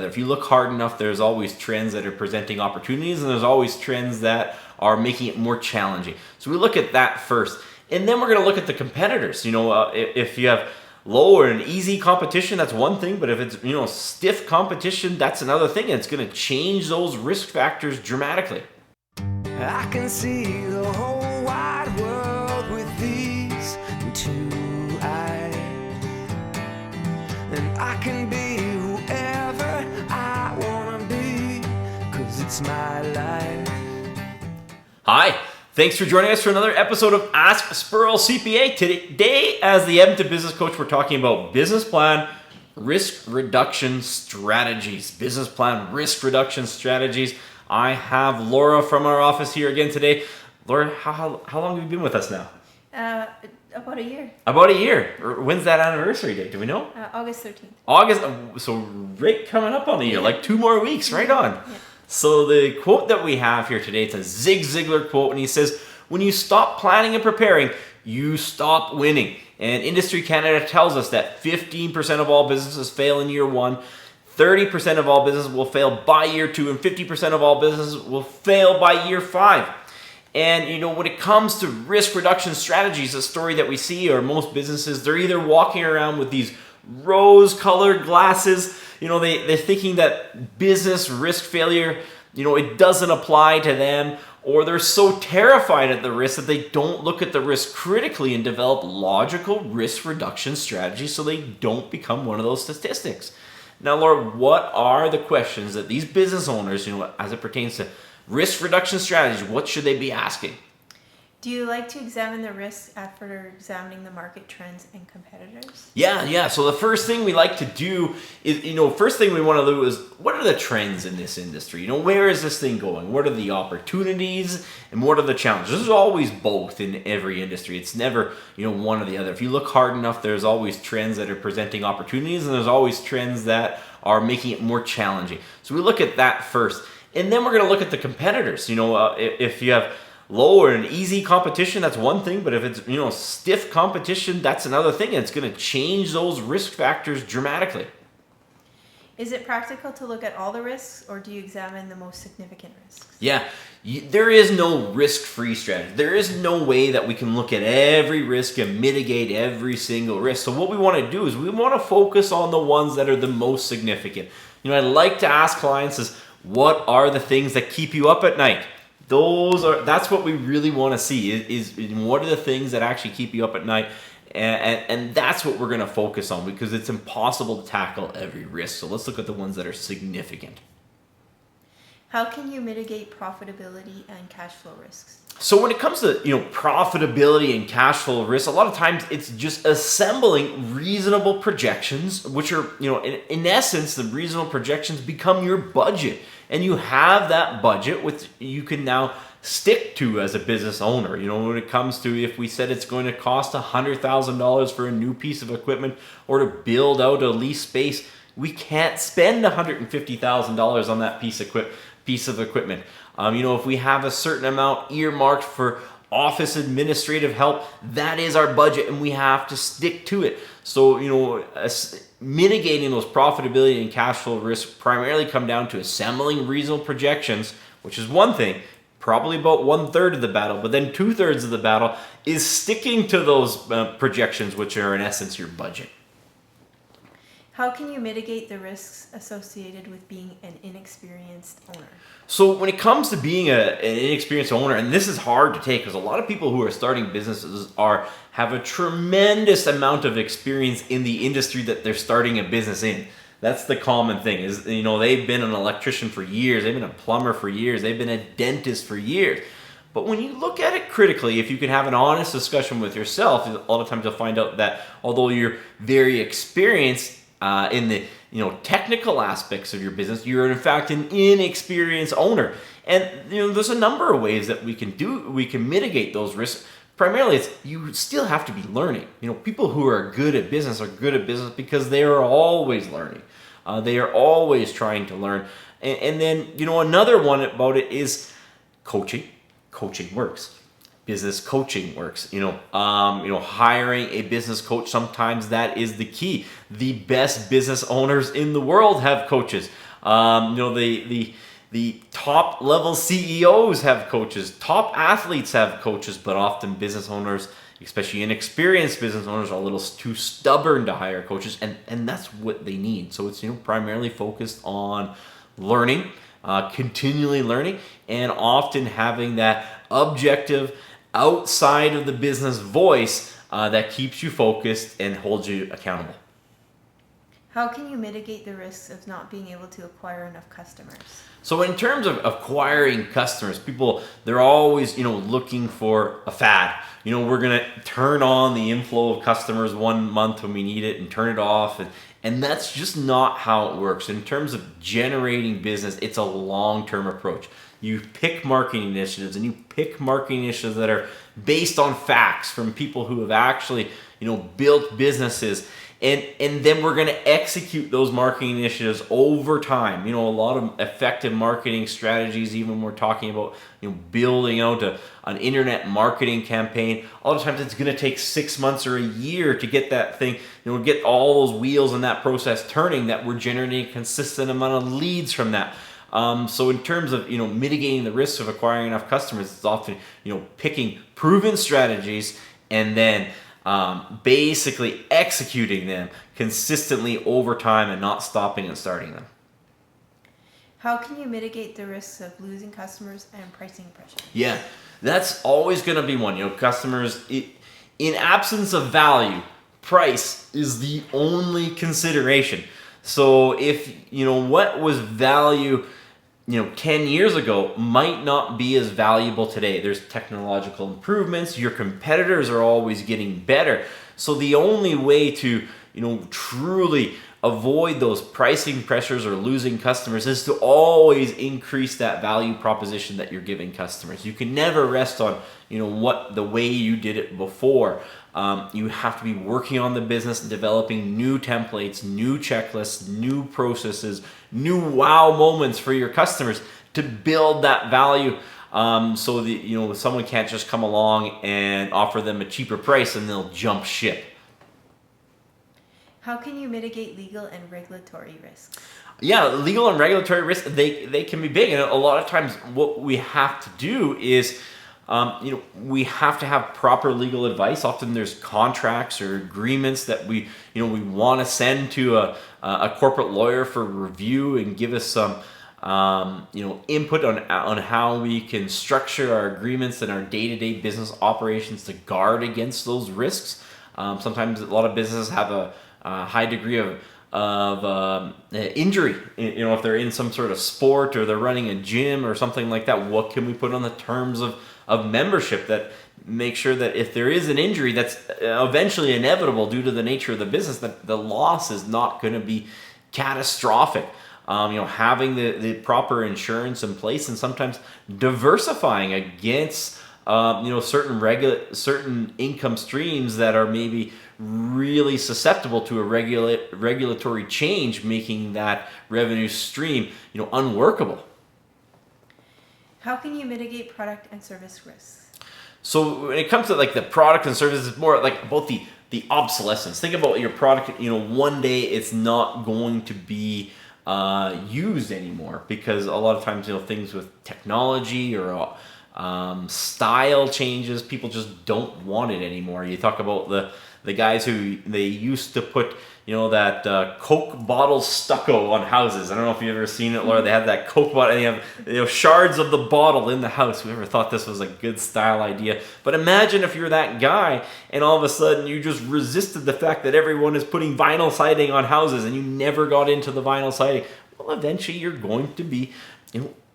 If you look hard enough, there's always trends that are presenting opportunities, and there's always trends that are making it more challenging. So we look at that first, and then we're going to look at the competitors. If you have low and easy competition, that's one thing, but if it's stiff competition, that's another thing, and it's going to change those risk factors dramatically. I can see the whole wide world with these two eyes, and I can be whoever I wanna be, 'cause it's my life. Hi, thanks for joining us for another episode of Ask Spurrell CPA. Today, as the Edmonton business coach, we're talking about business plan risk reduction strategies. Business plan risk reduction strategies. I have Laura from our office here again today. Laura, how long have you been with us now? About a year. About a year. When's that anniversary date? Do we know? August 13th. August, so right coming up on the year, like 2 more weeks, right on. Yeah. So the quote that we have here today, it's a Zig Ziglar quote, and he says, "When you stop planning and preparing, you stop winning." And Industry Canada tells us that 15% of all businesses fail in year 1, 30% of all businesses will fail by year 2, and 50% of all businesses will fail by year 5. And when it comes to risk reduction strategies, the story that we see are most businesses, they're either walking around with these rose-colored glasses, they're thinking that business risk failure, it doesn't apply to them, or they're so terrified at the risk that they don't look at the risk critically and develop logical risk reduction strategies so they don't become one of those statistics. Now, Laura, what are the questions that these business owners, as it pertains to risk reduction strategies, what should they be asking? Do you like to examine the risks after examining the market trends and competitors? Yeah. So the first thing we like to do is, first thing we want to do is, what are the trends in this industry? Where is this thing going? What are the opportunities and what are the challenges? There's always both in every industry. It's never, one or the other. If you look hard enough, there's always trends that are presenting opportunities, and there's always trends that are making it more challenging. So we look at that first, and then we're going to look at the competitors. If you have low and easy competition, that's one thing, but if it's stiff competition, that's another thing, and it's going to change those risk factors dramatically. Is it practical to look at all the risks, or do you examine the most significant risks? Yeah, there is no risk-free strategy. There is no way that we can look at every risk and mitigate every single risk. So what we want to do is we want to focus on the ones that are the most significant. I like to ask clients is, what are the things that keep you up at night? That's what we really want to see is what are the things that actually keep you up at night, and that's what we're going to focus on, because it's impossible to tackle every risk. So let's look at the ones that are significant. How can you mitigate profitability and cash flow risks? So when it comes to profitability and cash flow risks, a lot of times it's just assembling reasonable projections, which are in essence the reasonable projections become your budget, and you have that budget which you can now stick to as a business owner. When it comes to, if we said it's going to cost $100,000 for a new piece of equipment or to build out a lease space, we can't spend $150,000 on that piece of equipment. If we have a certain amount earmarked for office administrative help, that is our budget, and we have to stick to it. So, mitigating those profitability and cash flow risks primarily come down to assembling reasonable projections, which is one thing, probably about 1/3 of the battle, but then 2/3 of the battle is sticking to those projections, which are in essence your budget. How can you mitigate the risks associated with being an inexperienced owner? So when it comes to being an inexperienced owner, and this is hard to take because a lot of people who are starting businesses have a tremendous amount of experience in the industry that they're starting a business in. That's the common thing is, they've been an electrician for years, they've been a plumber for years, they've been a dentist for years. But when you look at it critically, if you can have an honest discussion with yourself, a lot of times you'll find out that although you're very experienced in the technical aspects of your business, you're in fact an inexperienced owner. And there's a number of ways that we can mitigate those risks. Primarily, you still have to be learning. People who are good at business because they are always learning. They are always trying to learn. And then another one about it is coaching. Coaching works. Business coaching works. Hiring a business coach, sometimes that is the key. The best business owners in the world have coaches. The top level CEOs have coaches, top athletes have coaches, but often business owners, especially inexperienced business owners, are a little too stubborn to hire coaches, and that's what they need. So it's primarily focused on learning, continually learning, and often having that objective outside of the business voice that keeps you focused and holds you accountable. How can you mitigate the risks of not being able to acquire enough customers? So in terms of acquiring customers, people, they're always, looking for a fad. We're going to turn on the inflow of customers 1 month when we need it and turn it off. And that's just not how it works. In terms of generating business, it's a long-term approach. You pick marketing initiatives, and you pick marketing initiatives that are based on facts from people who have actually, built businesses. And then we're going to execute those marketing initiatives over time. A lot of effective marketing strategies, even when we're talking about building out an internet marketing campaign, a lot of times it's going to take 6 months or a year to get that thing, get all those wheels in that process turning, that we're generating a consistent amount of leads from that. So in terms of mitigating the risks of acquiring enough customers, it's often picking proven strategies and then basically executing them consistently over time and not stopping and starting them. How can you mitigate the risks of losing customers and pricing pressure? Yeah, that's always going to be one. Customers, in absence of value, price is the only consideration. So if, what was value 10 years ago might not be as valuable today. There's technological improvements. Your competitors are always getting better. So the only way to, truly avoid those pricing pressures or losing customers is to always increase that value proposition that you're giving customers. You can never rest on, what the way you did it before. You have to be working on the business, developing new templates, new checklists, new processes, new wow moments for your customers to build that value, so that someone can't just come along and offer them a cheaper price and they'll jump ship. How can you mitigate legal and regulatory risks? Yeah, legal and regulatory risks, they can be big, and a lot of times what we have to do is we have to have proper legal advice. Often there's contracts or agreements that we want to send to a corporate lawyer for review and give us some input on how we can structure our agreements and our day-to-day business operations to guard against those risks. Sometimes a lot of businesses have a high degree of injury. If they're in some sort of sport or they're running a gym or something like that, what can we put on the terms of membership that make sure that if there is an injury that's eventually inevitable due to the nature of the business, that the loss is not going to be catastrophic. Having the proper insurance in place, and sometimes diversifying against certain income streams that are maybe really susceptible to a regulatory change, making that revenue stream unworkable. How can you mitigate product and service risks? So when it comes to the product and services, it's more about the obsolescence. Think about your product. One day it's not going to be used anymore, because a lot of times things with technology or style changes, people just don't want it anymore. You talk about the guys who they used to put that Coke bottle stucco on houses. I don't know if you've ever seen it, Laura. They have that Coke bottle, and you have shards of the bottle in the house. Whoever thought this was a good style idea? But imagine if you're that guy, and all of a sudden you just resisted the fact that everyone is putting vinyl siding on houses, and you never got into the vinyl siding. Well, eventually you're going to be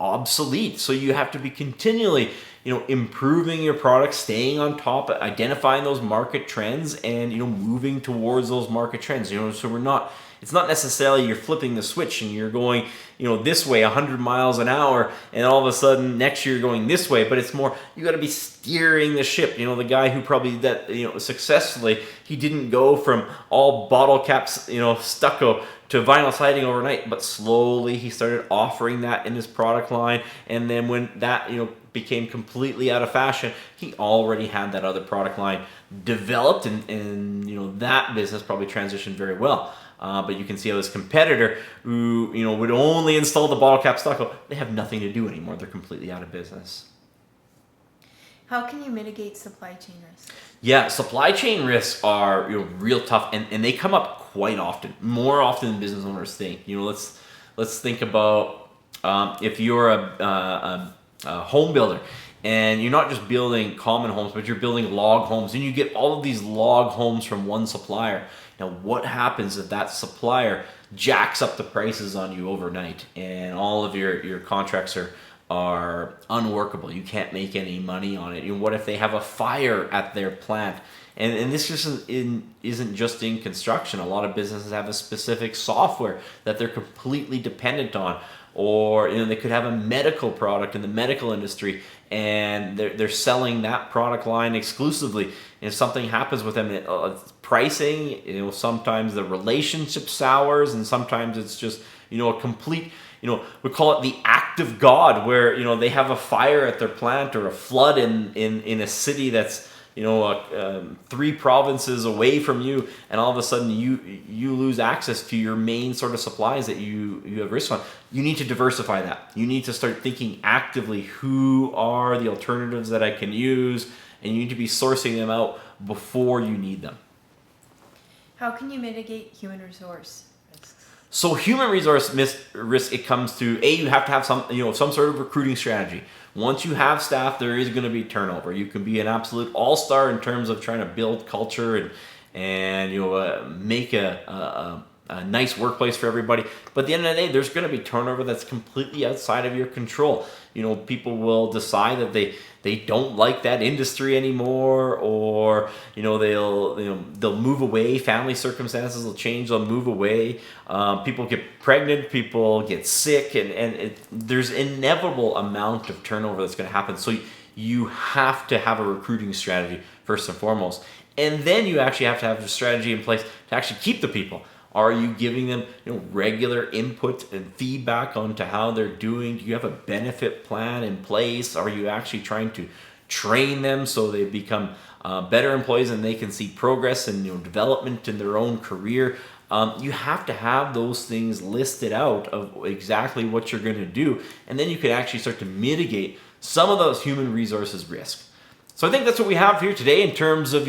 obsolete. So you have to be continually improving your product, staying on top, identifying those market trends, and moving towards those market trends. So it's not necessarily you're flipping the switch and you're going this way 100 miles an hour, and all of a sudden next year you're going this way. But it's more, you got to be steering the ship. The guy who probably successfully, he didn't go from all bottle caps stucco to vinyl siding overnight, but slowly he started offering that in his product line. And then when that became completely out of fashion, he already had that other product line developed, and that business probably transitioned very well. But you can see how this competitor who would only install the bottle cap stucco, they have nothing to do anymore. They're completely out of business. How can you mitigate supply chain risks? Yeah, supply chain risks are real tough, and they come up quite often, more often than business owners think. Let's think about if you're a home builder, and you're not just building common homes, but you're building log homes, and you get all of these log homes from one supplier. Now, what happens if that supplier jacks up the prices on you overnight, and all of your contracts are unworkable? You can't make any money on it. What if they have a fire at their plant? And this isn't just in construction. A lot of businesses have a specific software that they're completely dependent on. Or they could have a medical product in the medical industry, and they're selling that product line exclusively. And if something happens with them, pricing, sometimes the relationship sours, and sometimes it's just a complete, we call it the act of God, where they have a fire at their plant or a flood in a city that's 3 provinces away from you, and all of a sudden you lose access to your main sort of supplies that you have risk on. You need to diversify that. You need to start thinking actively, who are the alternatives that I can use, and you need to be sourcing them out before you need them. How can you mitigate human resource risks? So human resource risk, it comes to you have to have some sort of recruiting strategy. Once you have staff, there is going to be turnover. You can be an absolute all-star in terms of trying to build culture and make a nice workplace for everybody. But at the end of the day, there's going to be turnover that's completely outside of your control. People will decide that they don't like that industry anymore, or they'll move away. Family circumstances will change. They'll move away. People get pregnant. People get sick, and there's inevitable amount of turnover that's going to happen. So you have to have a recruiting strategy first and foremost, and then you actually have to have a strategy in place to actually keep the people. Are you giving them regular input and feedback onto how they're doing? Do you have a benefit plan in place? Are you actually trying to train them so they become better employees and they can see progress and development in their own career? You have to have those things listed out of exactly what you're going to do, and then you can actually start to mitigate some of those human resources risk. So I think that's what we have here today in terms of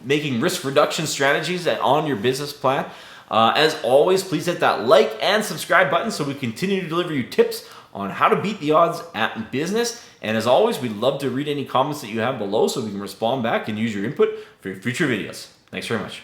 making risk reduction strategies on your business plan. As always, please hit that like and subscribe button so we continue to deliver you tips on how to beat the odds at business. And as always, we'd love to read any comments that you have below so we can respond back and use your input for your future videos. Thanks very much.